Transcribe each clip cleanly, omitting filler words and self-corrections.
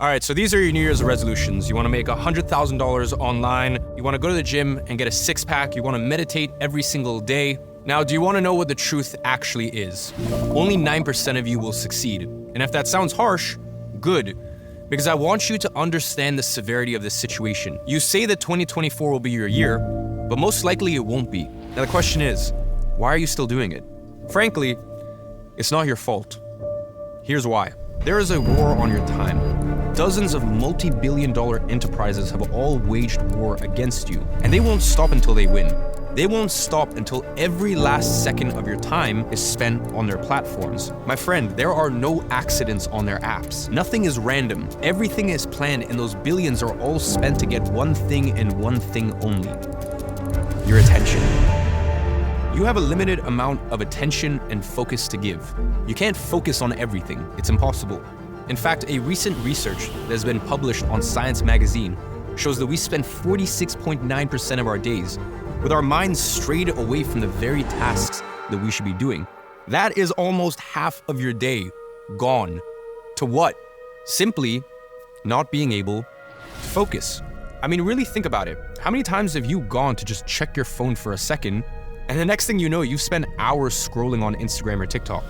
All right, so these are your New Year's resolutions. You want to make $100,000 online. You want to go to the gym and get a six-pack. You want to meditate every single day. Now, do you want to know what the truth actually is? Only 9% of you will succeed. And if that sounds harsh, good. Because I want you to understand the severity of this situation. You say that 2024 will be your year, but most likely it won't be. Now the question is, why are you still doing it? Frankly, it's not your fault. Here's why. There is a war on your time. Dozens of multi-billion-dollar enterprises have all waged war against you, and they won't stop until they win. They won't stop until every last second of your time is spent on their platforms. My friend, there are no accidents on their apps. Nothing is random. Everything is planned, and those billions are all spent to get one thing and one thing only: your attention. You have a limited amount of attention and focus to give. You can't focus on everything. It's impossible. In fact, a recent research that has been published on Science magazine shows that we spend 46.9% of our days with our minds strayed away from the very tasks that we should be doing. That is almost half of your day gone. To what? Simply not being able to focus. I mean, really think about it. How many times have you gone to just check your phone for a second, and the next thing you know, you've spent hours scrolling on Instagram or TikTok,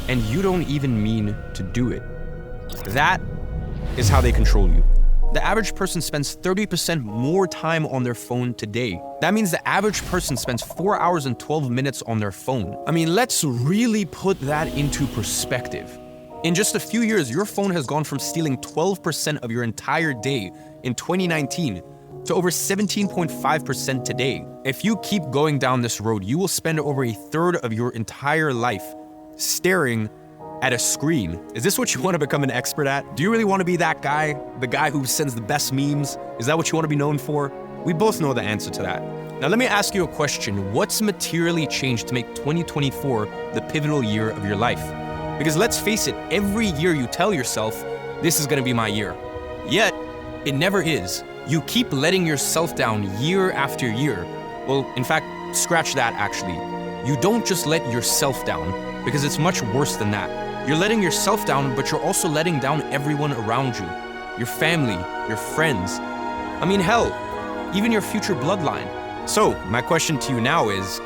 and you don't even mean to do it? That is how they control you. The average person spends 30% more time on their phone today. That means the average person spends 4 hours and 12 minutes on their phone. I mean, let's really put that into perspective. In just a few years, your phone has gone from stealing 12% of your entire day in 2019 to over 17.5% today. If you keep going down this road, you will spend over a third of your entire life staring at a screen. Is this what you want to become an expert at? Do you really want to be that guy? The guy who sends the best memes? Is that what you want to be known for? We both know the answer to that. Now let me ask you a question. What's materially changed to make 2024 the pivotal year of your life? Because let's face it, every year you tell yourself, this is going to be my year. Yet, it never is. You keep letting yourself down year after year. Well, in fact, scratch that actually. You don't just let yourself down, because it's much worse than that. You're letting yourself down, but you're also letting down everyone around you. Your family, your friends. I mean, hell, even your future bloodline. So, my question to you now is,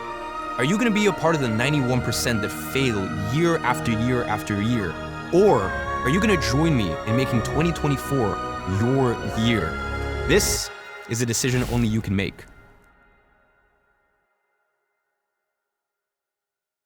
are you going to be a part of the 91% that fail year after year after year? Or are you going to join me in making 2024 your year? This is a decision only you can make.